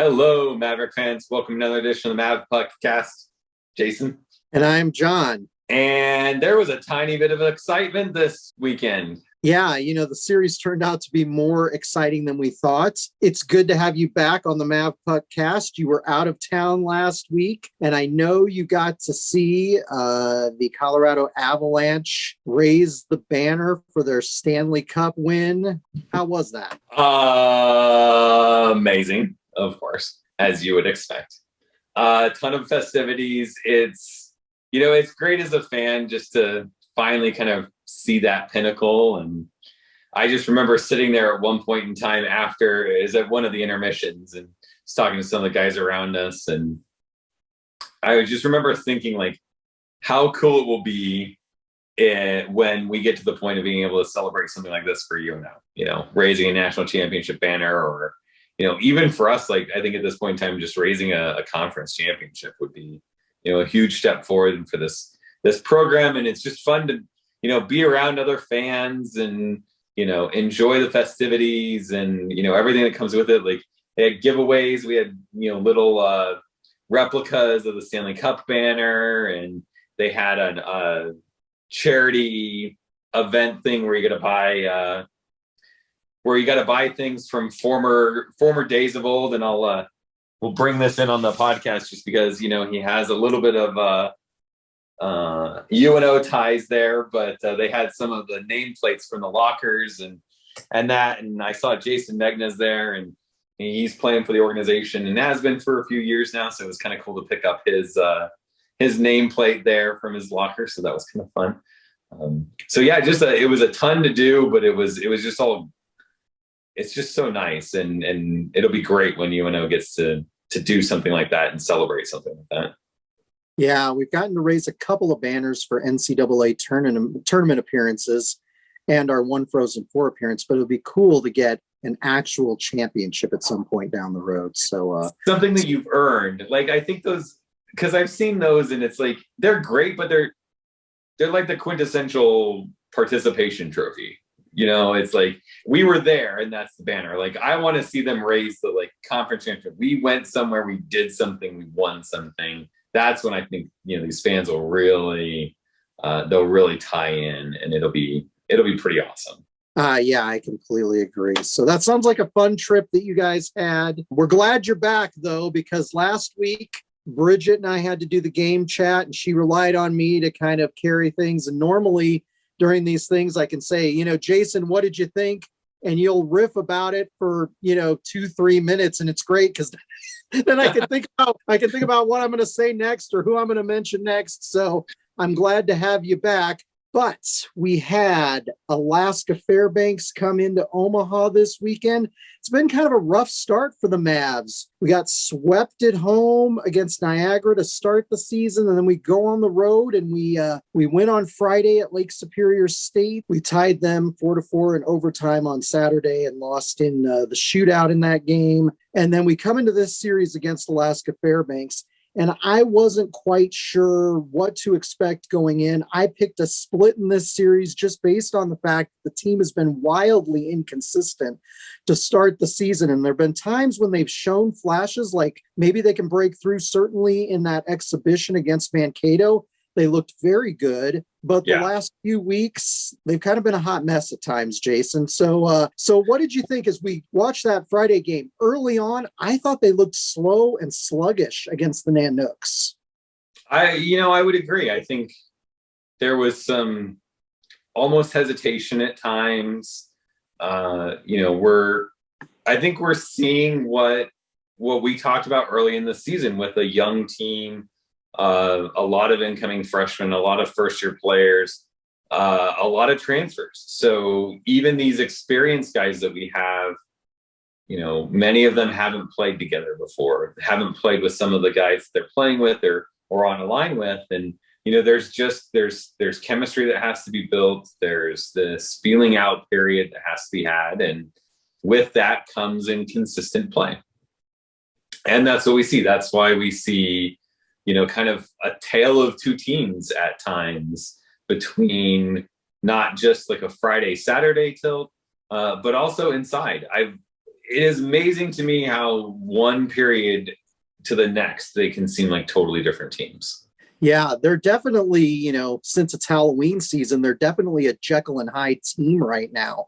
Hello, Maverick fans. Welcome to another edition of the Mavpuckcast. Jason. And I'm John. And there was a tiny bit of excitement this weekend. Yeah, the series turned out to be more exciting than we thought. It's good to have you back on the Mavpuckcast. You were out of town last week, and I know you got to see the Colorado Avalanche raise the banner for their Stanley Cup win. How was that? Amazing, of course, as you would expect. A ton of festivities. It's great as a fan just to finally kind of see that pinnacle. And I just remember sitting there at one point in time after is at one of the intermissions and just talking to some of the guys around us. And I just remember thinking like how cool it will be when we get to the point of being able to celebrate something like this for UNO, raising a national championship banner, or, even for us, like I think at this point in time, just raising a conference championship would be, a huge step forward for this program. And it's just fun to, be around other fans and, enjoy the festivities and, everything that comes with it. Like they had giveaways. We had, little replicas of the Stanley Cup banner, and they had a charity event thing where you got to buy things from former days of old. And we'll bring this in on the podcast just because, he has a little bit of UNO ties there, but they had some of the nameplates from the lockers and I saw Jason Megna's there, and he's playing for the organization and has been for a few years now. So it was kind of cool to pick up his nameplate there from his locker. So that was kind of fun. It was a ton to do, but it was just it's just so nice. And it'll be great when UNO gets to do something like that and celebrate something like that. Yeah, we've gotten to raise a couple of banners for NCAA tournament appearances and our One Frozen Four appearance, but it'll be cool to get an actual championship at some point down the road. So something that you've earned. Like I think those, because I've seen those and it's like they're great, but they're like the quintessential participation trophy. It's like we were there and that's the banner. Like I want to see them raise the conference championship. We went somewhere, we did something, we won something. That's when I think these fans will really they'll really tie in, and it'll be pretty awesome. Yeah, I completely agree. So that sounds like a fun trip that you guys had. We're glad you're back though, because last week Bridget and I had to do the game chat, and she relied on me to kind of carry things. And normally during these things, I can say, Jason, what did you think? And you'll riff about it for 2-3 minutes, and it's great because then I can think about what I'm going to say next or who I'm going to mention next. So I'm glad to have you back. But we had Alaska Fairbanks come into Omaha this weekend. It's been kind of a rough start for the Mavs. We got swept at home against Niagara to start the season, and then we go on the road and we win on Friday at Lake Superior State. We tied them 4-4 in overtime on Saturday and lost in the shootout in that game. And then we come into this series against Alaska Fairbanks, and I wasn't quite sure what to expect going in. I picked a split in this series just based on the fact that the team has been wildly inconsistent to start the season. And there have been times when they've shown flashes, like maybe they can break through. Certainly in that exhibition against Mankato, they looked very good. But the last few weeks, they've kind of been a hot mess at times, Jason. So what did you think as we watched that Friday game? Early on, I thought they looked slow and sluggish against the Nanooks. I would agree. I think there was some almost hesitation at times. I think we're seeing what we talked about early in the season with a young team. A lot of incoming freshmen, a lot of first-year players, a lot of transfers. So even these experienced guys that we have, many of them haven't played together before, haven't played with some of the guys they're playing with or on a line with. And, there's chemistry that has to be built. There's this feeling out period that has to be had. And with that comes inconsistent play. And that's what we see. That's why we see kind of a tale of two teams at times between not just like a Friday, Saturday tilt, but also inside. it is amazing to me how one period to the next, they can seem like totally different teams. Yeah, they're definitely, since it's Halloween season, they're definitely a Jekyll and Hyde team right now.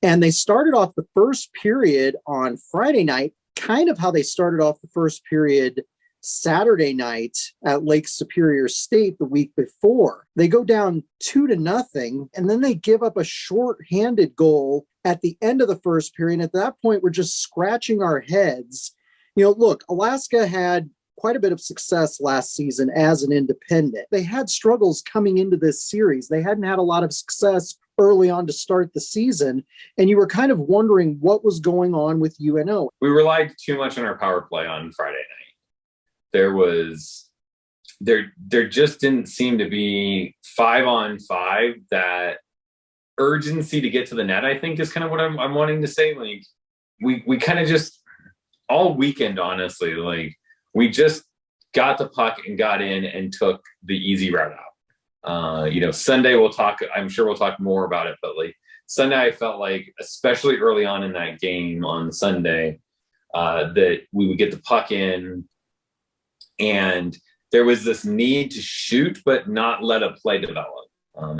And they started off the first period on Friday night, kind of how they started off the first period Saturday night at Lake Superior State the week before. They go down 2-0, and then they give up a short-handed goal at the end of the first period. At that point, we're just scratching our heads. Look, Alaska had quite a bit of success last season as an independent. They had struggles coming into this series. They hadn't had a lot of success early on to start the season, and you were kind of wondering what was going on with UNO. We relied too much on our power play on Friday night. There just didn't seem to be 5-on-5. That urgency to get to the net, I think, is kind of what I'm wanting to say. Like we kind of just all weekend, honestly, like we just got the puck and got in and took the easy route out. Sunday I'm sure we'll talk more about it, but like Sunday, I felt like, especially early on in that game on Sunday, that we would get the puck in and there was this need to shoot, but not let a play develop.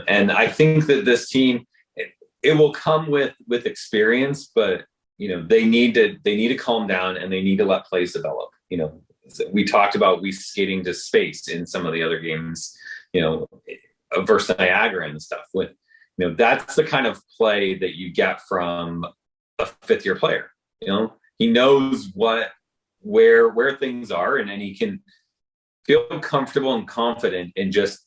And I think that this team, it will come with experience, but they need to calm down and they need to let plays develop. We talked about we skating to space in some of the other games, versus Niagara and stuff. With that's the kind of play that you get from a fifth-year player. He knows where things are, and then he can feel comfortable and confident in just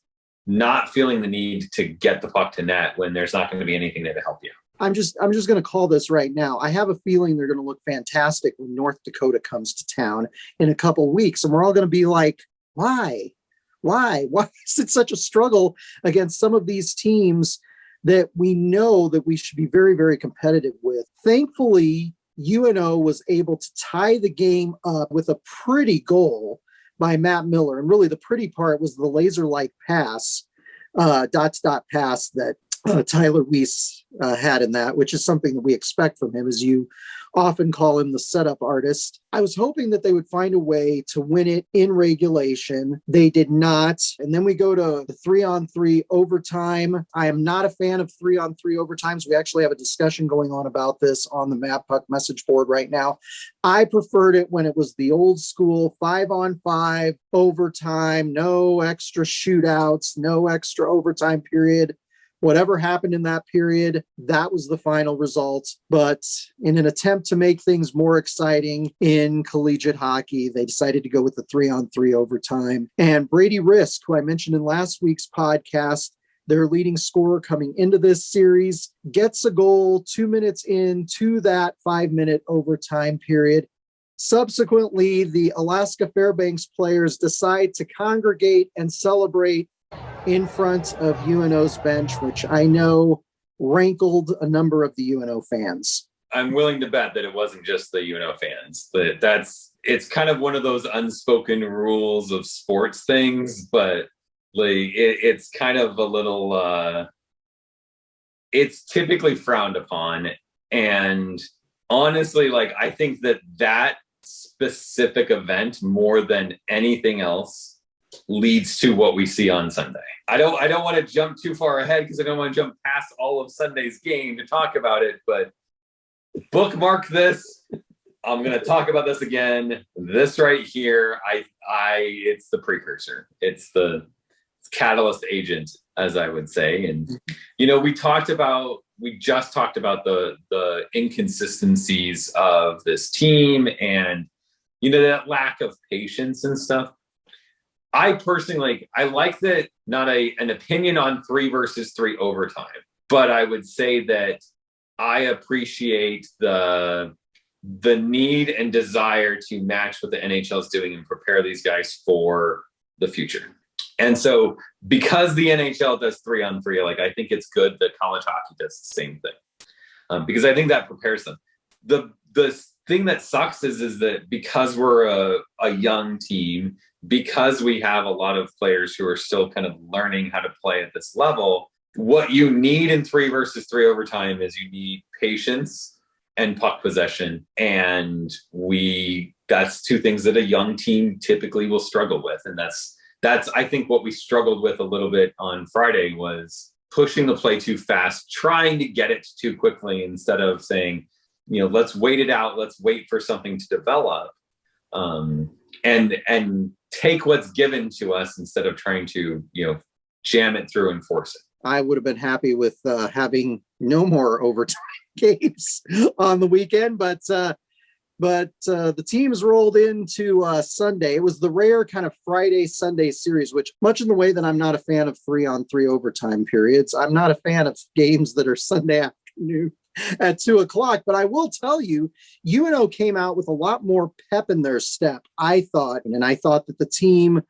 not feeling the need to get the puck to net when there's not going to be anything there to help you. I'm just going to call this right now. I have a feeling they're going to look fantastic when North Dakota comes to town in a couple weeks, and we're all going to be like, why is it such a struggle against some of these teams that we know that we should be very, very competitive with? Thankfully, UNO was able to tie the game up with a pretty goal by Matt Miller. And really the pretty part was the laser-like pass, dot-to-dot pass that Tyler Weiss had in that, which is something that we expect from him, as you often call him the setup artist. I was hoping that they would find a way to win it in regulation. They did not. And then we go to the 3-on-3 overtime. I am not a fan of 3-on-3 overtimes. We actually have a discussion going on about this on the Mavpuck message board right now. I preferred it when it was the old school 5-on-5 overtime, no extra shootouts, no extra overtime period. Whatever happened in that period, that was the final result. But in an attempt to make things more exciting in collegiate hockey, they decided to go with the 3-on-3 overtime. And Brady Risk, who I mentioned in last week's podcast, their leading scorer coming into this series, gets a goal 2 minutes into that 5-minute overtime period. Subsequently, the Alaska Fairbanks players decide to congregate and celebrate in front of UNO's bench, which I know rankled a number of the UNO fans. I'm willing to bet that it wasn't just the UNO fans. It's kind of one of those unspoken rules of sports things, but like it's kind of a little it's typically frowned upon. And honestly, like I think that specific event more than anything else leads to what we see on Sunday. I don't want to jump too far ahead because I don't want to jump past all of Sunday's game to talk about it, but bookmark this. I'm going to talk about this again. This right here, it's the precursor. It's the catalyst agent, as I would say. And we just talked about the inconsistencies of this team and that lack of patience and stuff. I personally I like that, not an opinion on 3 versus 3 overtime, but I would say that I appreciate the need and desire to match what the NHL is doing and prepare these guys for the future. And so because the NHL does 3-on-3, I think it's good that college hockey does the same thing, because I think that prepares them. The thing that sucks is that because we're a young team, because we have a lot of players who are still kind of learning how to play at this level, what you need in 3 versus 3 overtime is you need patience and puck possession. And that's two things that a young team typically will struggle with. And that's I think what we struggled with a little bit on Friday was pushing the play too fast, trying to get it too quickly instead of saying, let's wait it out. Let's wait for something to develop, and take what's given to us instead of trying to, jam it through and force it. I would have been happy with having no more overtime games on the weekend, but the teams rolled into Sunday. It was the rare kind of Friday-Sunday series, which much in the way that I'm not a fan of 3-on-3 overtime periods, I'm not a fan of games that are Sunday afternoon at 2:00. But I will tell you, UNO came out with a lot more pep in their step, I thought. And I thought that the team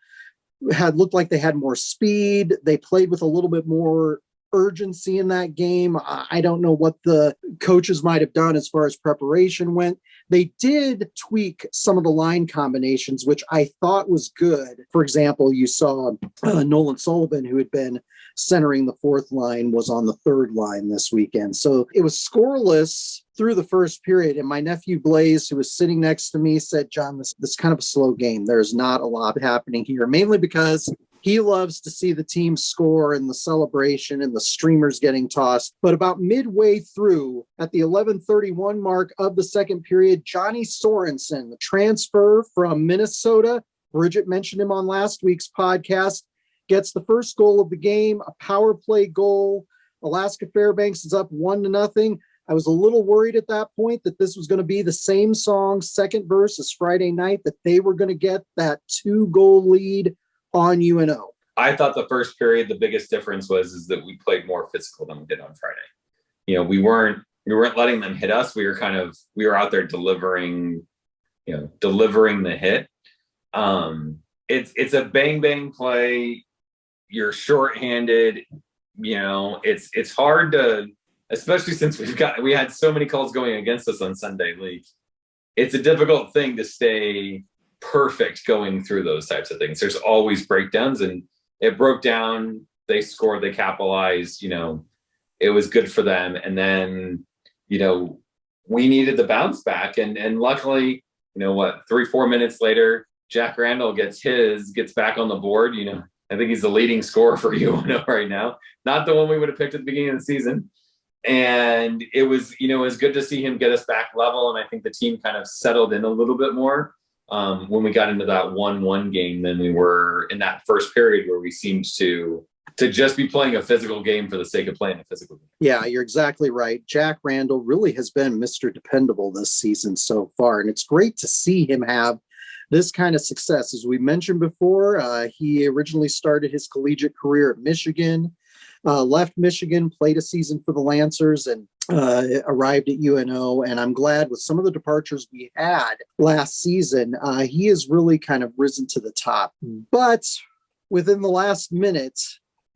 looked like they had more speed. They played with a little bit more urgency in that game. I don't know what the coaches might have done as far as preparation went. They did tweak some of the line combinations, which I thought was good. For example, you saw Nolan Sullivan, who had been centering the fourth line, was on the third line this weekend. So it was scoreless through the first period. And my nephew Blaze, who was sitting next to me, said, John, this is kind of a slow game. There's not a lot happening here, mainly because he loves to see the team score and the celebration and the streamers getting tossed. But about midway through, at the 11:31 mark of the second period, Johnny Sorensen, the transfer from Minnesota, Bridget mentioned him on last week's podcast, gets the first goal of the game, a power play goal. Alaska Fairbanks is up 1-0. I was a little worried at that point that this was going to be the same song, second verse as Friday night, that they were going to get that 2-goal lead on UNO. I thought the first period, the biggest difference is that we played more physical than we did on Friday. We weren't letting them hit us. We were out there delivering the hit. It's a bang bang play. You're shorthanded. It's hard to, especially since we had so many calls going against us on Sunday league. It's a difficult thing to stay perfect going through those types of things. There's always breakdowns, and it broke down. They scored, they capitalized, it was good for them. And then, we needed the bounce back. And luckily, 3-4 minutes later, Jack Randall gets back on the board. I think he's the leading scorer for UNO right now. Not the one we would have picked at the beginning of the season. And it was good to see him get us back level. And I think the team kind of settled in a little bit more when we got into that 1-1 game than we were in that first period, where we seemed to just be playing a physical game for the sake of playing a physical game. Yeah, you're exactly right. Jack Randall really has been Mr. Dependable this season so far. And it's great to see him have this kind of success. As we mentioned before, he originally started his collegiate career at Michigan, left Michigan, played a season for the Lancers, and arrived at UNO. And I'm glad with some of the departures we had last season, he has really kind of risen to the top. But within the last minute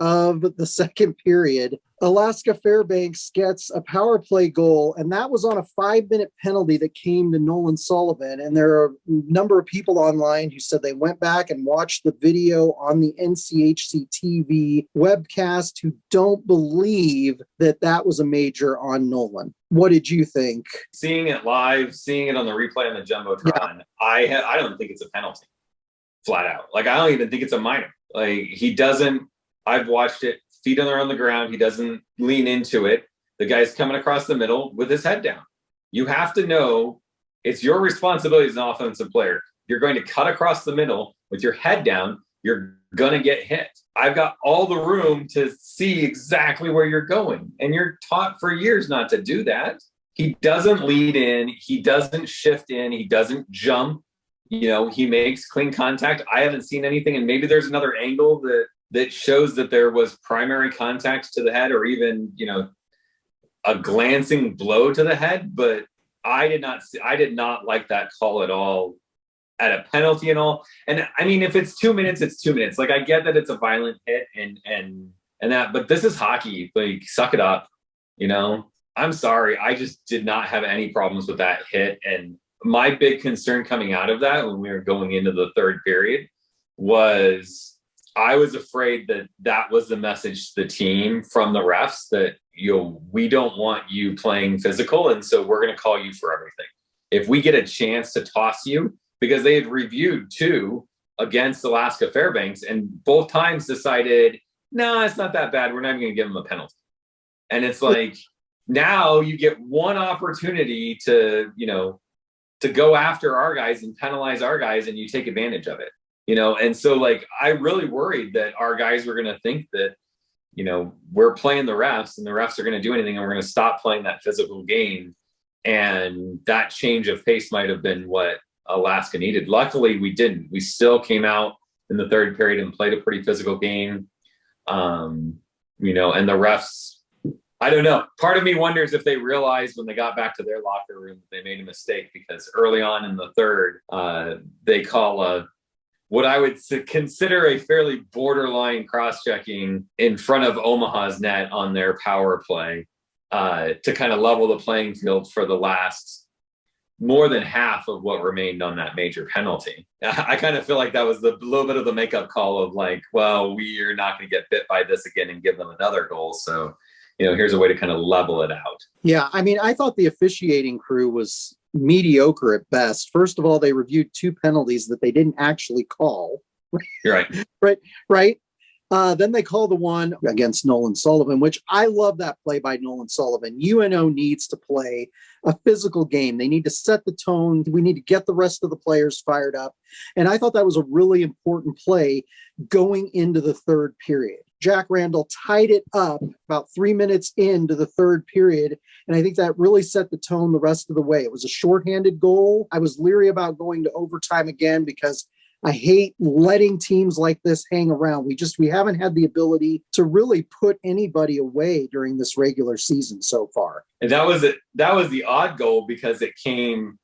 of the second period, Alaska Fairbanks gets a power play goal, and that was on a 5-minute penalty that came to Nolan Sullivan. And there are a number of people online who said they went back and watched the video on the NCHC TV webcast who don't believe that was a major on Nolan. What did you think? Seeing it live, seeing it on the replay on the Jumbotron, yeah. I don't think it's a penalty, flat out. I don't even think it's a minor. He doesn't. I've watched it, feet on the ground. He doesn't lean into it. The guy's coming across the middle with his head down. You have to know it's your responsibility as an offensive player. You're going to cut across the middle with your head down. You're going to get hit. I've got all the room to see exactly where you're going. And you're taught for years not to do that. He doesn't lead in. He doesn't shift in. He doesn't jump. He makes clean contact. I haven't seen anything. And maybe there's another angle that shows that there was primary contact to the head, or even, a glancing blow to the head. But I did not like that call at all, at a penalty and all. And I mean, if it's 2 minutes, it's 2 minutes. I get that it's a violent hit and that, but this is hockey. Suck it up. I'm sorry. I just did not have any problems with that hit. And my big concern coming out of that when we were going into the third period was I was afraid that that was the message to the team from the refs, that, we don't want you playing physical, and so we're going to call you for everything. If we get a chance to toss you, because they had reviewed 2 against Alaska Fairbanks, and both times decided, no, it's not that bad. We're not even going to give them a penalty. And it's like, now you get one opportunity to go after our guys and penalize our guys, and you take advantage of it. And so, like, I really worried that our guys were going to think that, we're playing the refs and the refs are going to do anything, and we're going to stop playing that physical game. And that change of pace might have been what Alaska needed. Luckily, we didn't. We still came out in the third period and played a pretty physical game. And the refs, I don't know. Part of me wonders if they realized when they got back to their locker room that they made a mistake, because early on in the third, they call what I would consider a fairly borderline cross-checking in front of Omaha's net on their power play to kind of level the playing field for the last more than half of what remained on that major penalty. I kind of feel like that was the little bit of the makeup call of like, well, we are not going to get bit by this again and give them another goal. So, here's a way to kind of level it out. Yeah, I mean, I thought the officiating crew was mediocre at best. First of all, they reviewed 2 penalties that they didn't actually call. You're right. Right. Then they call the one against Nolan Sullivan, which I love that play by Nolan Sullivan. UNO needs to play a physical game. They need to set the tone. We need to get the rest of the players fired up. And I thought that was a really important play going into the third period. Jack Randall tied it up about 3 minutes into the third period. And I think that really set the tone the rest of the way. It was a shorthanded goal. I was leery about going to overtime again because I hate letting teams like this hang around. We haven't had the ability to really put anybody away during this regular season so far. And that was the odd goal because it came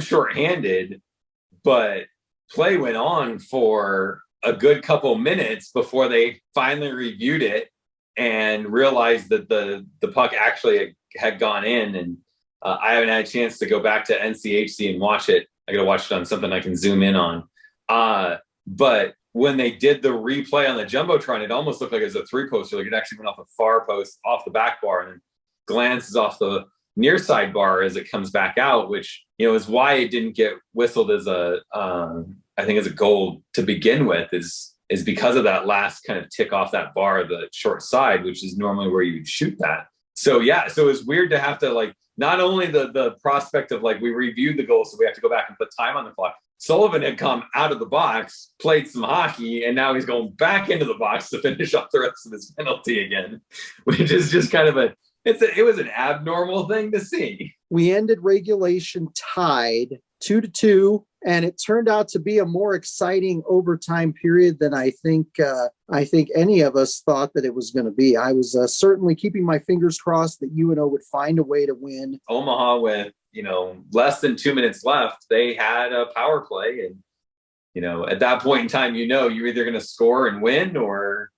shorthanded, but play went on for a good couple minutes before they finally reviewed it and realized that the puck actually had gone in. And I haven't had a chance to go back to NCHC and watch it. I got to watch it on something I can zoom in on. But when they did the replay on the Jumbotron, it almost looked like it was a 3-poster. Like it actually went off the far post, off the back bar, and glances off the near side bar as it comes back out, which, is why it didn't get whistled as I think as a goal to begin with, is because of that last kind of tick off that bar, the short side, which is normally where you'd shoot that. So yeah, so it was weird to have to, like, not only the prospect of like, we reviewed the goal, so we have to go back and put time on the clock. Sullivan had come out of the box, played some hockey, and now he's going back into the box to finish off the rest of his penalty again, which is just kind of it was an abnormal thing to see. We ended regulation tied 2-2, and it turned out to be a more exciting overtime period than I think any of us thought that it was going to be. I was certainly keeping my fingers crossed that UNO would find a way to win. Omaha, with less than 2 minutes left, they had a power play, and at that point in time, you're either going to score and win, or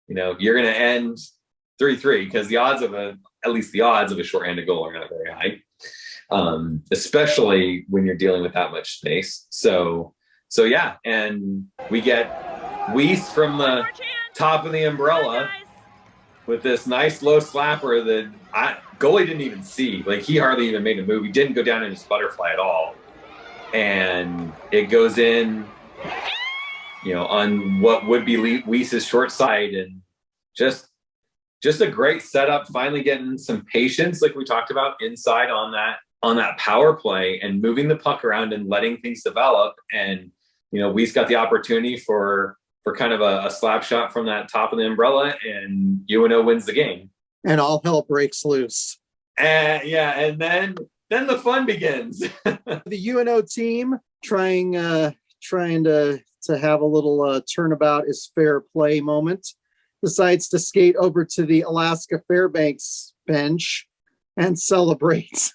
you're going to end 3-3, because the odds of a shorthanded goal are not very high, especially when you're dealing with that much space. So yeah, and we get Weiss from the top of the umbrella with this nice low slapper that goalie didn't even see. Like, he hardly even made a move. He didn't go down in his butterfly at all, and it goes in, on what would be Weiss's short side, and just a great setup. Finally getting some patience, like we talked about, inside on that power play, and moving the puck around and letting things develop. And Weiss got the opportunity for kind of a slap shot from that top of the umbrella, and UNO wins the game. And all hell breaks loose. And then the fun begins. The UNO team trying to have a little turnabout is fair play moment, decides to skate over to the Alaska Fairbanks bench and celebrate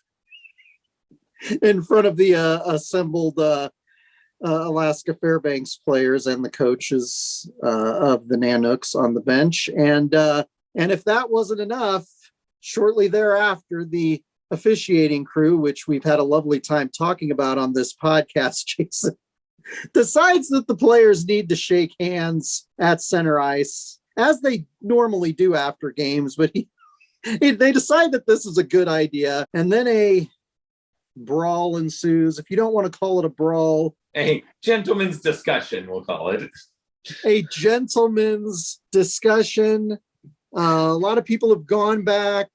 in front of the assembled Alaska Fairbanks players and the coaches of the Nanooks on the bench. And if that wasn't enough, shortly thereafter, the officiating crew, which we've had a lovely time talking about on this podcast, Jason, decides that the players need to shake hands at center ice, as they normally do after games, but they decide that this is a good idea. And then a brawl ensues. If you don't want to call it a brawl, a gentleman's discussion, we'll call it. A gentleman's discussion. A lot of people have gone back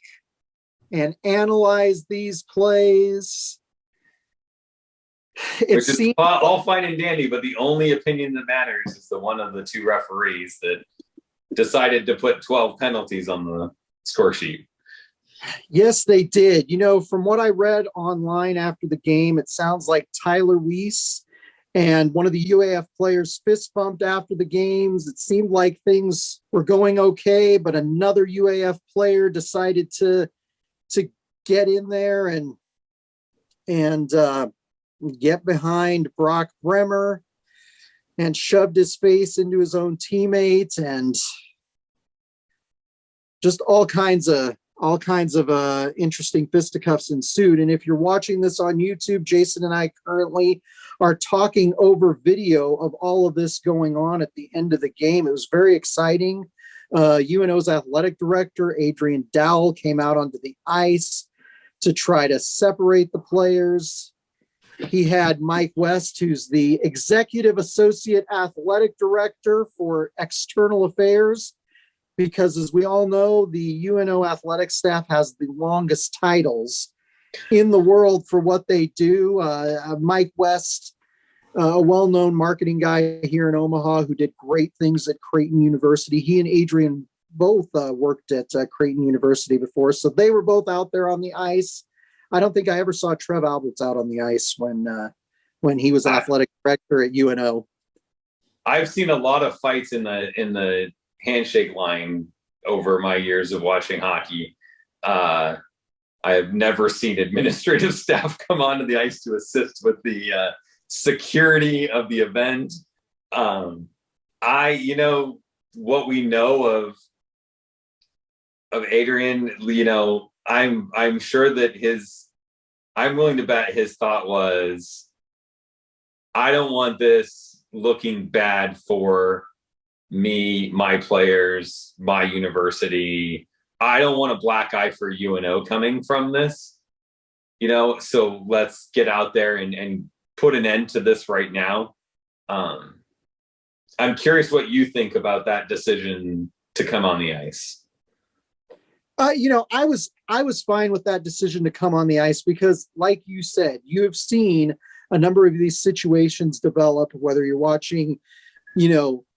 and analyzed these plays. Which is all fine and dandy, but the only opinion that matters is the one of the two referees that decided to put 12 penalties on the score sheet. Yes, they did. You know, from what I read online after the game, it sounds like Tyler Weiss and one of the UAF players fist bumped after the games. It seemed like things were going okay, but another UAF player decided to get in there and get behind Brock Bremer and shoved his face into his own teammates, and just all kinds of interesting fisticuffs ensued. And if you're watching this on YouTube, Jason and I currently are talking over video of all of this going on at the end of the game. It was very exciting. UNO's athletic director, Adrian Dowell, came out onto the ice to try to separate the players. He had Mike West, who's the executive associate athletic director for external affairs, because as we all know, the UNO athletic staff has the longest titles in the world for what they do. Mike West, a well-known marketing guy here in Omaha who did great things at Creighton University. He and Adrian both worked at Creighton University before, so they were both out there on the ice. I don't think I ever saw Trev Alberts out on the ice when he was athletic director at UNO. I've seen a lot of fights in the handshake line over my years of watching hockey. I have never seen administrative staff come onto the ice to assist with the security of the event. What we know of Adrian, I'm sure that I'm willing to bet his thought was, I don't want this looking bad for me, my players, my university. I don't want a black eye for UNO coming from this, so let's get out there and put an end to this right now. I'm curious what you think about that decision to come on the ice. I was fine with that decision to come on the ice because, like you said, you have seen a number of these situations develop, whether you're watching,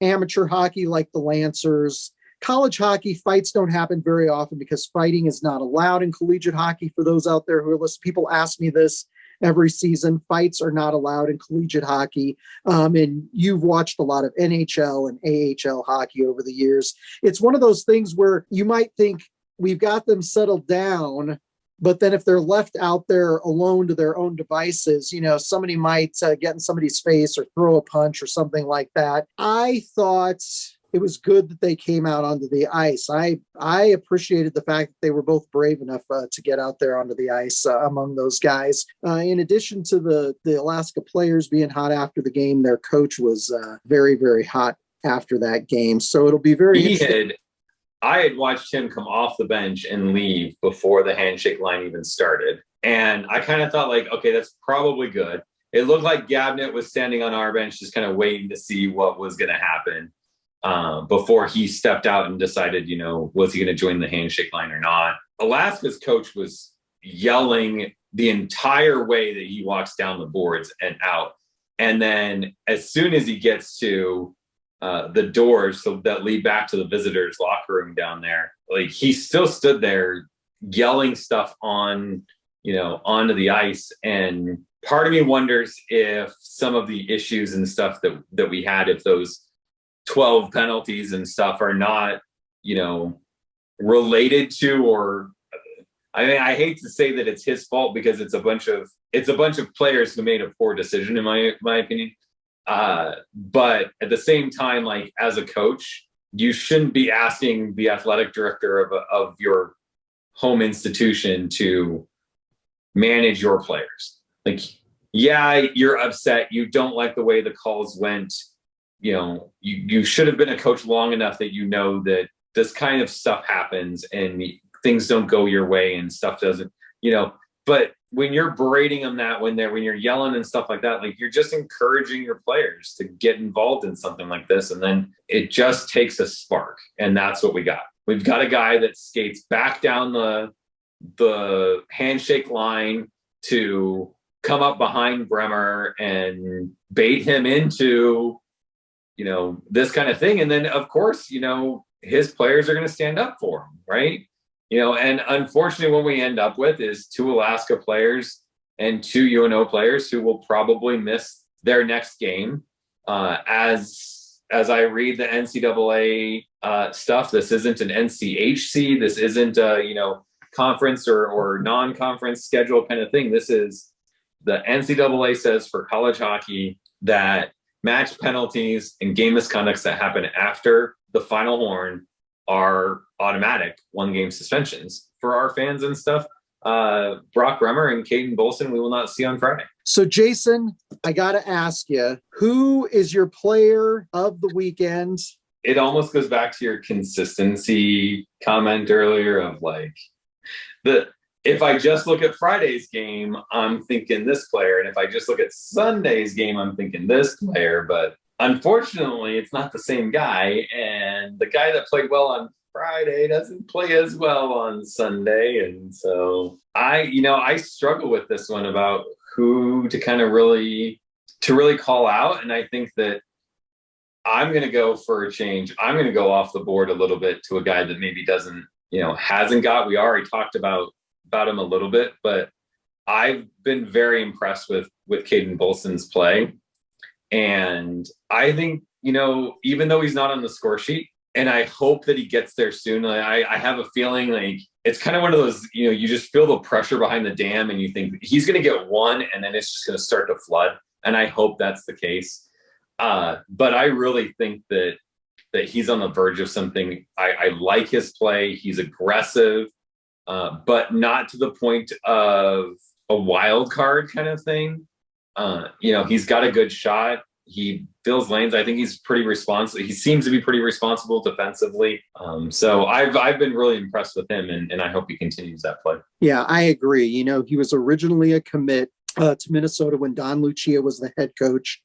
amateur hockey like the Lancers. College hockey, fights don't happen very often because fighting is not allowed in collegiate hockey. For those out there who are listening, people ask me this every season. Fights are not allowed in collegiate hockey. And you've watched a lot of NHL and AHL hockey over the years. It's one of those things where you might think we've got them settled down, but then if they're left out there alone to their own devices, somebody might get in somebody's face or throw a punch or something like that. I thought it was good that they came out onto the ice. I appreciated the fact that they were both brave enough to get out there onto the ice among those guys. In addition to the Alaska players being hot after the game, their coach was very, very hot after that game. So it'll be very interesting. I had watched him come off the bench and leave before the handshake line even started. And I kind of thought okay, that's probably good. It looked like Gabnett was standing on our bench, just kind of waiting to see what was going to happen before he stepped out and decided, was he going to join the handshake line or not? Alaska's coach was yelling the entire way that he walks down the boards and out. And then as soon as he gets to the doors that lead back to the visitors' locker room down there, he still stood there yelling stuff onto the ice. And part of me wonders if some of the issues and stuff that we had, if those 12 penalties and stuff are not, related to, or I hate to say that it's his fault because it's a bunch of players who made a poor decision, in my opinion. But at the same time, as a coach, you shouldn't be asking the athletic director of your home institution to manage your players. yeah, you're upset. You don't like the way the calls went. You should have been a coach long enough that that this kind of stuff happens and things don't go your way and stuff doesn't, but when you're berating them when you're yelling and stuff like that, like you're just encouraging your players to get involved in something like this. And then it just takes a spark. And that's what we got. We've got a guy that skates back down the handshake line to come up behind Bremer and bait him into, this kind of thing. And then of course, his players are going to stand up for him. Right. And unfortunately, what we end up with is 2 Alaska players and 2 UNO players who will probably miss their next game. As I read the NCAA stuff, this isn't an NCHC. This isn't a conference or non-conference schedule kind of thing. This is the NCAA says for college hockey that match penalties and game misconducts that happen after the final horn are automatic 1-game suspensions for our fans and stuff. Brock Bremer and Caden Bolson, we will not see on Friday. So Jason, I got to ask you, who is your player of the weekend? It almost goes back to your consistency comment earlier of if I just look at Friday's game, I'm thinking this player. And if I just look at Sunday's game, I'm thinking this player. But unfortunately, it's not the same guy. And the guy that played well on Friday doesn't play as well on Sunday. And so I struggle with this one about who to kind of really call out. And I think that I'm going to go for a change. I'm going to go off the board a little bit to a guy that maybe hasn't got, we already talked about him a little bit, but I've been very impressed with Caden Bolson's play. And I think, even though he's not on the score sheet, and I hope that he gets there soon, I have a feeling like it's kind of one of those, you just feel the pressure behind the dam and you think he's going to get one and then it's just going to start to flood. And I hope that's the case. But I really think that he's on the verge of something. I like his play. He's aggressive, but not to the point of a wild card kind of thing. He's got a good shot. He fills lanes. I think he's pretty responsible. He seems to be pretty responsible defensively. So I've been really impressed with him, and I hope he continues that play. Yeah, I agree. He was originally a commit to Minnesota when Don Lucia was the head coach.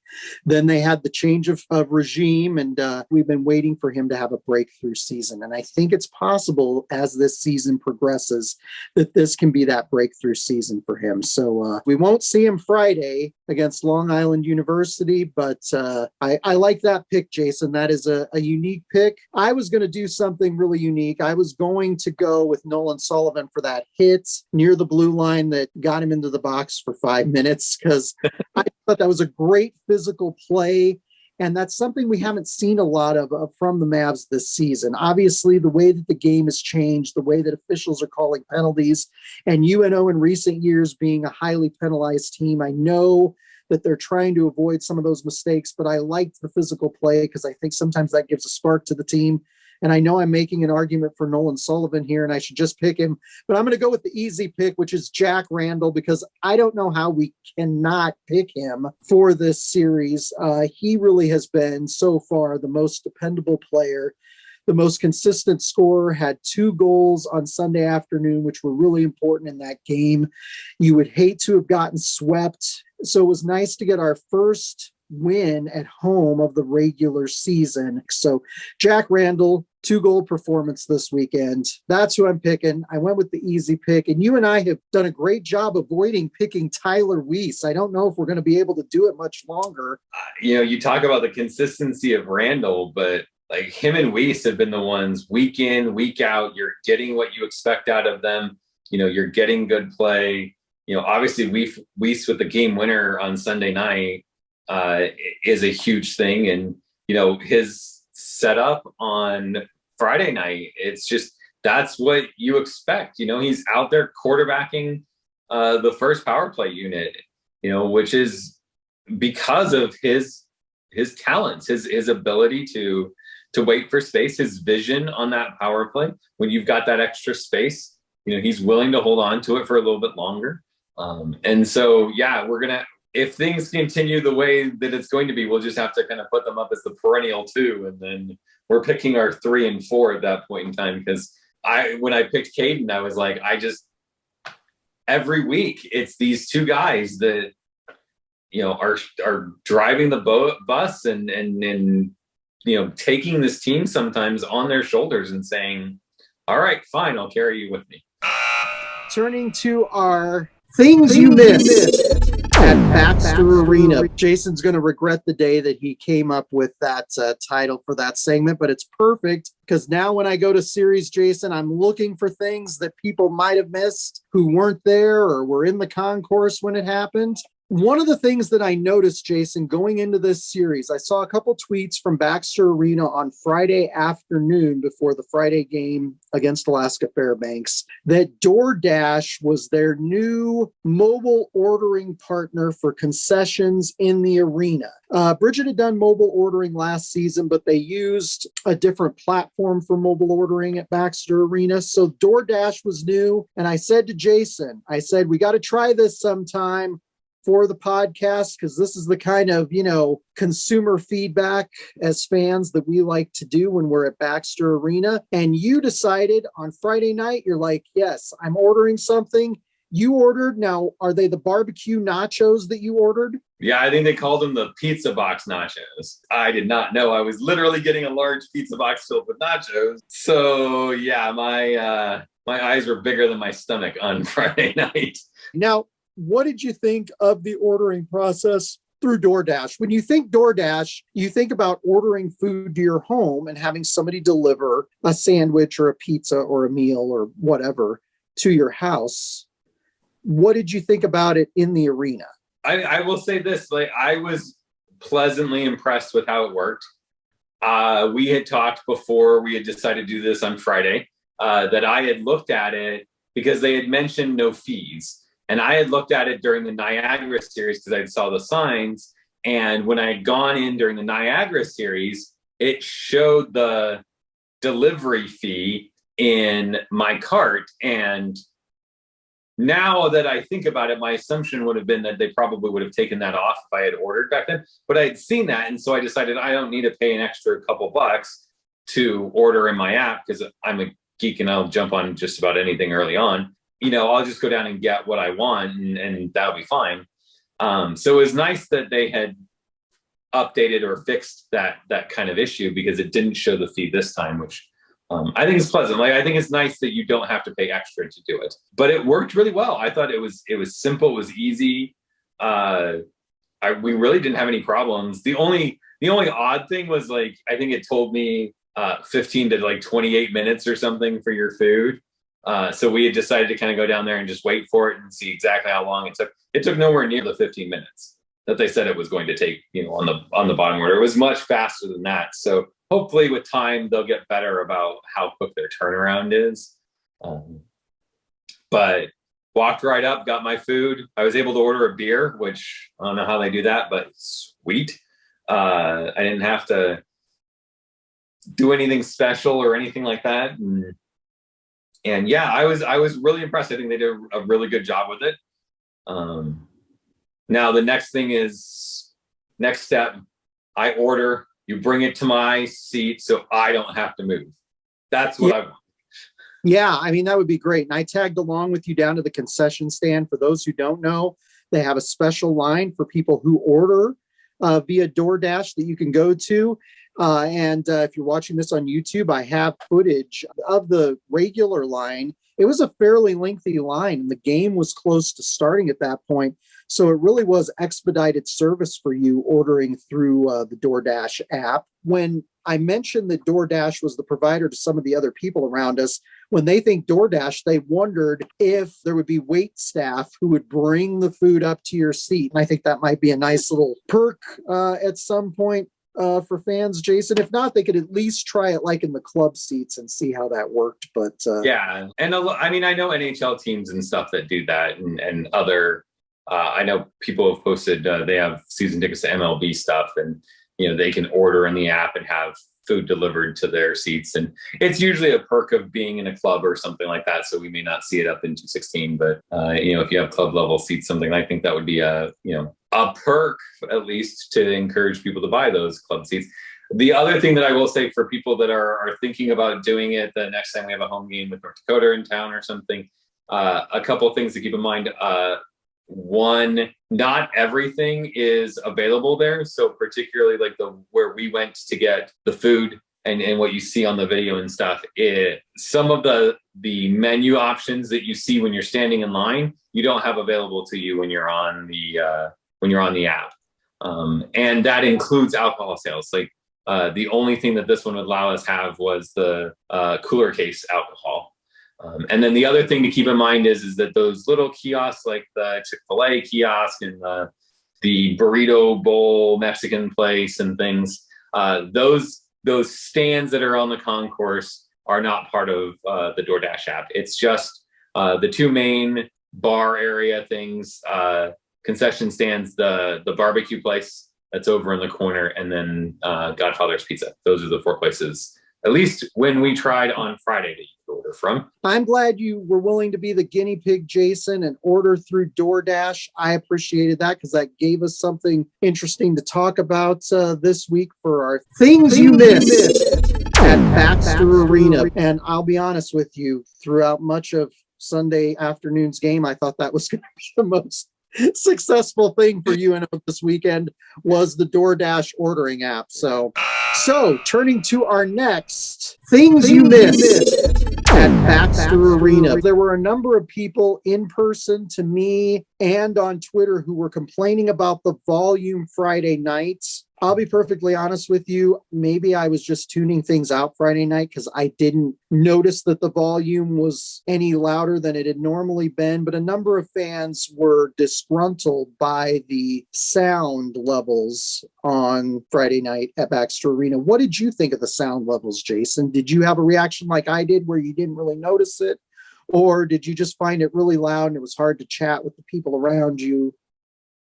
Then they had the change of regime, and we've been waiting for him to have a breakthrough season. And I think it's possible as this season progresses that this can be that breakthrough season for him. So we won't see him Friday against Long Island University, but I like that pick, Jason. That is a unique pick. I was going to do something really unique. I was going to go with Nolan Sullivan for that hit near the blue line that got him into the box for 5 minutes, because I thought that was a great physical play. And that's something we haven't seen a lot of from the Mavs this season. Obviously, the way that the game has changed, the way that officials are calling penalties, and UNO in recent years being a highly penalized team, I know that they're trying to avoid some of those mistakes, but I liked the physical play because I think sometimes that gives a spark to the team. And I know I'm making an argument for Nolan Sullivan here, and I should just pick him. But I'm going to go with the easy pick, which is Jack Randall, because I don't know how we cannot pick him for this series. He really has been, so far, the most dependable player, the most consistent scorer, had 2 goals on Sunday afternoon, which were really important in that game. You would hate to have gotten swept. So it was nice to get our first win at home of the regular season. So Jack Randall, 2-goal performance this weekend. That's who I'm picking. I went with the easy pick, and you and I have done a great job avoiding picking Tyler Weiss. I don't know if we're going to be able to do it much longer. You talk about the consistency of Randall, but like him and Weiss have been the ones week in, week out. You're getting what you expect out of them. You're getting good play. Obviously Weiss with the game winner on Sunday night is a huge thing. And, his setup on Friday night, it's just, that's what you expect. He's out there quarterbacking the first power play unit, which is because of his talents, his ability to wait for space, his vision on that power play. When you've got that extra space, he's willing to hold on to it for a little bit longer. And so, yeah, we're going to if things continue the way that it's going to be, we'll just have to kind of put them up as the perennial 2, and then we're picking our 3 and 4 at that point in time. Because when I picked Caden, I was like, every week it's these 2 guys that are driving the bus and taking this team sometimes on their shoulders and saying, all right, fine, I'll carry you with me. Turning to our things you missed at Baxter Arena. Jason's going to regret the day that he came up with that title for that segment, but it's perfect because now when I go to series, Jason, I'm looking for things that people might have missed who weren't there or were in the concourse when it happened. One of the things that I noticed, Jason, going into this series, I saw a couple tweets from Baxter Arena on Friday afternoon before the Friday game against Alaska Fairbanks that DoorDash was their new mobile ordering partner for concessions in the arena. Bridget had done mobile ordering last season, but they used a different platform for mobile ordering at Baxter Arena. So DoorDash was new. And I said to Jason, we got to try this sometime for the podcast, because this is the kind of, consumer feedback as fans that we like to do when we're at Baxter Arena. And you decided on Friday night, you're like, yes, I'm ordering something. You ordered. Now, are they the barbecue nachos that you ordered? Yeah, I think they called them the pizza box nachos. I did not know I was literally getting a large pizza box filled with nachos. So yeah, my eyes were bigger than my stomach on Friday night. Now, what did you think of the ordering process through DoorDash? When you think DoorDash, you think about ordering food to your home and having somebody deliver a sandwich or a pizza or a meal or whatever to your house. What did you think about it in the arena? I will say this, I was pleasantly impressed with how it worked. We had talked before we had decided to do this on Friday, that I had looked at it because they had mentioned no fees. And I had looked at it during the Niagara series because I saw the signs. And when I had gone in during the Niagara series, it showed the delivery fee in my cart. And now that I think about it, my assumption would have been that they probably would have taken that off if I had ordered back then. But I had seen that. And so I decided I don't need to pay an extra couple bucks to order in my app because I'm a geek and I'll jump on just about anything early on. I'll just go down and get what I want and that'll be fine. So it was nice that they had updated or fixed that kind of issue because it didn't show the fee this time, which I think is pleasant. I think it's nice that you don't have to pay extra to do it, but it worked really well. I thought it was simple, it was easy. We really didn't have any problems. The only odd thing was I think it told me 15 to 28 minutes or something for your food. So we had decided to kind of go down there and just wait for it and see exactly how long it took. It took nowhere near the 15 minutes that they said it was going to take, on the bottom order. It was much faster than that. So hopefully with time, they'll get better about how quick their turnaround is. But walked right up, got my food. I was able to order a beer, which I don't know how they do that, but sweet. I didn't have to do anything special or anything like that. And yeah, I was really impressed. I think they did a really good job with it. Now the next step, I order, you bring it to my seat so I don't have to move. That's what I want. Yeah, I mean, that would be great. And I tagged along with you down to the concession stand. For those who don't know, they have a special line for people who order via DoorDash that you can go to. And if you're watching this on YouTube, I have footage of the regular line. It was a fairly lengthy line, and the game was close to starting at that point. So it really was expedited service for you ordering through the DoorDash app. When I mentioned that DoorDash was the provider to some of the other people around us, when they think DoorDash, they wondered if there would be wait staff who would bring the food up to your seat. And I think that might be a nice little perk at some point. For fans, Jason. If not, they could at least try it in the club seats and see how that worked. But yeah, and I know NHL teams and stuff that do that, and other. I know people have posted they have season tickets to MLB stuff, and they can order in the app and have food delivered to their seats. And it's usually a perk of being in a club or something like that. So we may not see it up in 216, but if you have club level seats, something, I think that would be a perk, at least, to encourage people to buy those club seats. The other thing that I will say for people that are thinking about doing it the next time we have a home game with North Dakota in town or something, a couple of things to keep in mind. One, not everything is available there. So particularly like where we went to get the food and what you see on the video and stuff, some of the menu options that you see when you're standing in line, you don't have available to you when you're on the app. And that includes alcohol sales. Like the only thing that this one would allow us have was the cooler case alcohol. And then the other thing to keep in mind is that those little kiosks, like the Chick-fil-A kiosk and the burrito bowl Mexican place and things, those stands that are on the concourse are not part of the DoorDash app. It's just the two main bar area things, concession stands, the barbecue place that's over in the corner, and then Godfather's Pizza. Those are the four places, at least when we tried on Friday, that you could order from. I'm glad you were willing to be the guinea pig, Jason, and order through DoorDash. I appreciated that because that gave us something interesting to talk about this week for our Things You Missed at Baxter Arena. And I'll be honest with you, throughout much of Sunday afternoon's game, I thought that was going to be the most successful thing for UNO this weekend was the DoorDash ordering app. So turning to our next Things You Missed at Baxter Arena. There were a number of people in person to me and on Twitter who were complaining about the volume Friday nights. I'll be perfectly honest with you. Maybe I was just tuning things out Friday night because I didn't notice that the volume was any louder than it had normally been. But a number of fans were disgruntled by the sound levels on Friday night at Baxter Arena. What did you think of the sound levels, Jason? Did you have a reaction like I did where you didn't really notice it? Or did you just find it really loud and it was hard to chat with the people around you?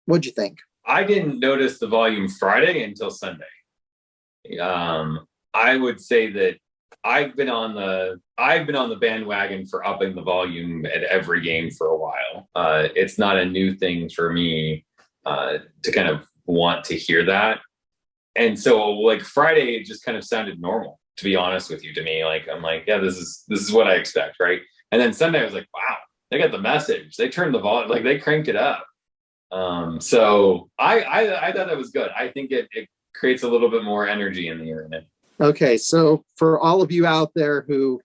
What'd you think? I didn't notice the volume Friday until Sunday. I would say that I've been on the bandwagon for upping the volume at every game for a while. It's not a new thing for me to kind of want to hear that. And so like Friday, it just kind of sounded normal, to be honest with you, to me. Like, I'm like, yeah, this is what I expect. Right. And then Sunday I was like, wow, they got the message. They turned the volume, like they cranked it up. So I thought that was good. I think it creates a little bit more energy in the arena. Okay. So for all of you out there who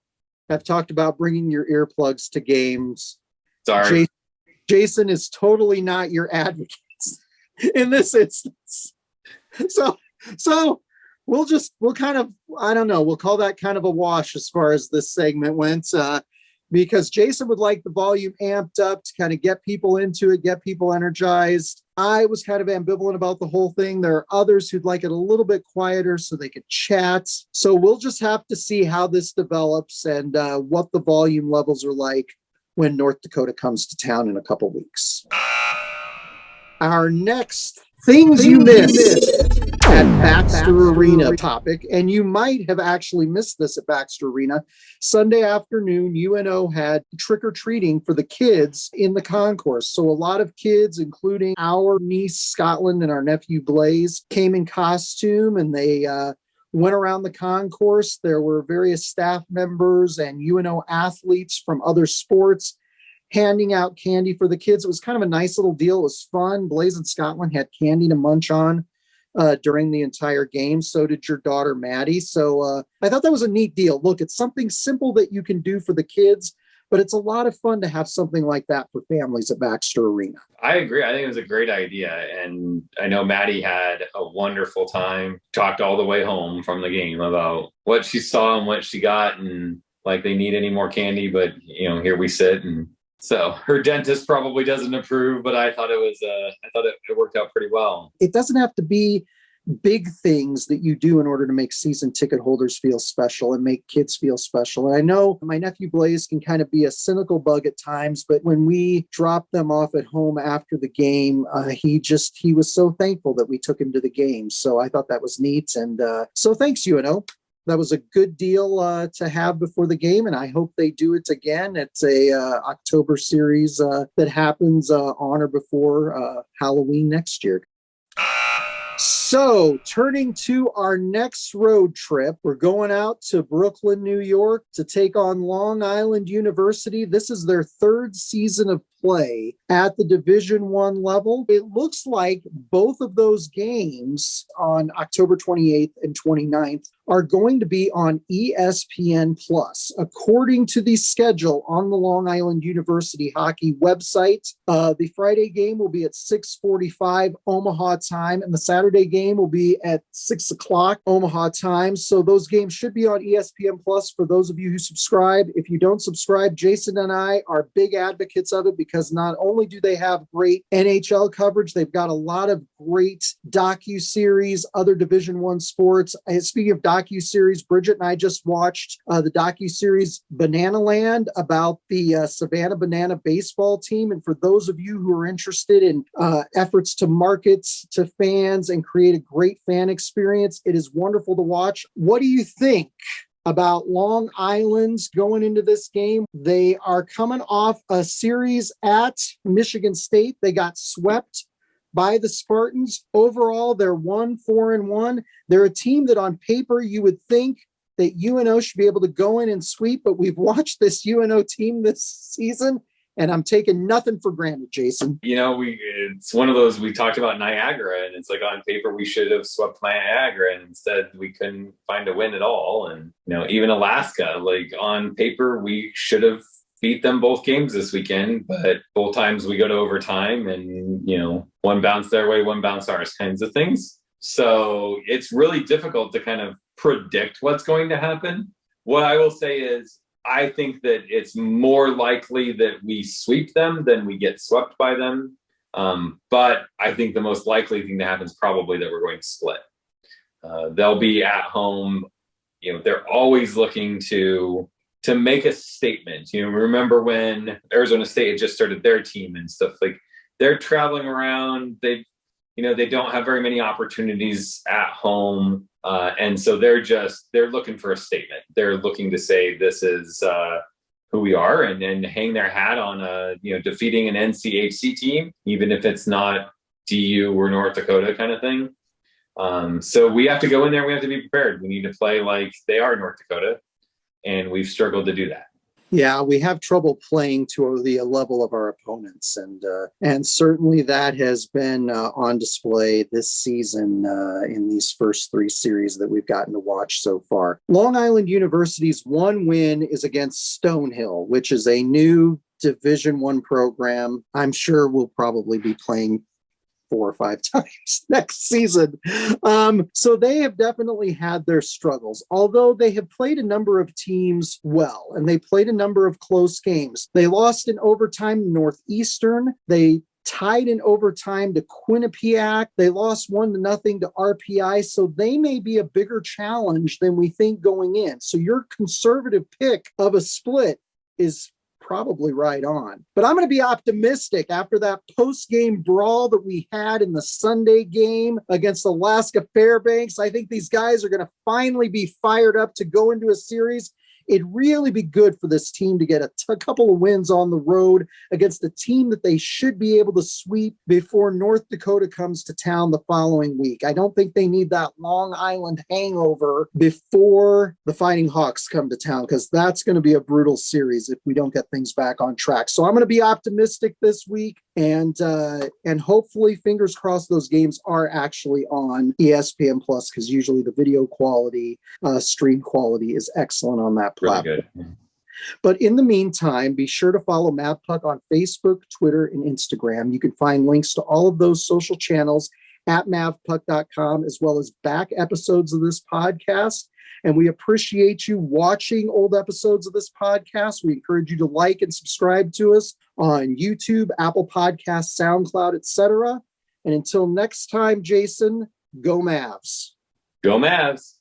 have talked about bringing your earplugs to games, sorry, Jason is totally not your advocate in this instance. So we'll kind of, I don't know, we'll call that kind of a wash as far as this segment went, because Jason would like the volume amped up to kind of get people into it, get people energized. I was kind of ambivalent about the whole thing. There are others who'd like it a little bit quieter so they could chat. So we'll just have to see how this develops and what the volume levels are like when North Dakota comes to town in a couple weeks. Our next Things You Missed at Baxter Arena topic, and you might have actually missed this at Baxter Arena. Sunday afternoon, UNO had trick-or-treating for the kids in the concourse. So a lot of kids, including our niece Scotland and our nephew Blaze, came in costume and they went around the concourse. There were various staff members and UNO athletes from other sports handing out candy for the kids. It was kind of a nice little deal. It was fun. Blaze and Scotland had candy to munch on during the entire game. So did your daughter, Maddie. So I thought that was a neat deal. Look, it's something simple that you can do for the kids, but it's a lot of fun to have something like that for families at Baxter Arena. I agree. I think it was a great idea. And I know Maddie had a wonderful time, talked all the way home from the game about what she saw and what she got, and like they need any more candy, but here we sit. And so her dentist probably doesn't approve, but I thought it worked out pretty well. It doesn't have to be big things that you do in order to make season ticket holders feel special and make kids feel special. And I know my nephew Blaze can kind of be a cynical bug at times, but when we dropped them off at home after the game, he was so thankful that we took him to the game. So I thought that was neat. And so thanks, UNO. That was a good deal to have before the game, and I hope they do it again. It's a October series that happens on or before Halloween next year. So, turning to our next road trip, we're going out to Brooklyn, New York to take on Long Island University. This is their third season of play at the Division I level. It looks like both of those games on October 28th and 29th are going to be on ESPN Plus. According to the schedule on the Long Island University hockey website, the Friday game will be at 6:45 Omaha time, and the Saturday game will be at 6 o'clock Omaha time. So those games should be on ESPN Plus for those of you who subscribe. If you don't subscribe, Jason and I are big advocates of it, because not only do they have great NHL coverage, they've got a lot of great docu-series, other Division I sports. Speaking of docu-series, Bridget and I just watched the docu-series Banana Land about the Savannah Banana baseball team. And for those of you who are interested in efforts to market to fans and create a great fan experience, it is wonderful to watch. What do you think about Long Island's going into this game? They are coming off a series at Michigan State. They got swept by the Spartans. Overall, they're 1-4-1. They're a team that on paper you would think that UNO should be able to go in and sweep, but we've watched this UNO team this season, and I'm taking nothing for granted, Jason. It's one of those, we talked about Niagara, and it's like on paper we should have swept Niagara, and instead we couldn't find a win at all. And even Alaska, like on paper we should have beat them both games this weekend, but both times we go to overtime, and one bounce their way, one bounce ours, kinds of things. So it's really difficult to kind of predict what's going to happen. What I will say is, I think that it's more likely that we sweep them than we get swept by them. But I think the most likely thing to happen is probably that we're going to split. They'll be at home. They're always looking to make a statement. Remember when Arizona State had just started their team and stuff, like they're traveling around. They don't have very many opportunities at home. And so they're looking for a statement. They're looking to say, this is who we are, and then hang their hat on defeating an NCHC team, even if it's not DU or North Dakota kind of thing. So we have to go in there. We have to be prepared. We need to play like they are North Dakota, and we've struggled to do that. Yeah, we have trouble playing to the level of our opponents, and certainly that has been on display this season in these first three series that we've gotten to watch so far. Long Island University's one win is against Stonehill, which is a new Division I program. I'm sure we'll probably be playing 4 or 5 times next season. So they have definitely had their struggles, although they have played a number of teams well, and they played a number of close games. They lost in overtime to Northeastern. They tied in overtime to Quinnipiac. They lost 1-0 to RPI. So they may be a bigger challenge than we think going in. So your conservative pick of a split is probably right on. But I'm going to be optimistic after that post-game brawl that we had in the Sunday game against Alaska Fairbanks. I think these guys are going to finally be fired up to go into a series. It'd really be good for this team to get a couple of wins on the road against a team that they should be able to sweep before North Dakota comes to town the following week. I don't think they need that Long Island hangover before the Fighting Hawks come to town, because that's going to be a brutal series if we don't get things back on track. So I'm going to be optimistic this week, and hopefully, fingers crossed, those games are actually on ESPN Plus, because usually the video quality, stream quality is excellent on that platform. Really good. But in the meantime, be sure to follow Mavpuck on Facebook, Twitter, and Instagram. You can find links to all of those social channels at mavpuck.com, as well as back episodes of this podcast. And we appreciate you watching old episodes of this podcast. We encourage you to like and subscribe to us on YouTube, Apple Podcasts, SoundCloud, etc. And until next time, Jason, go Mavs. Go Mavs.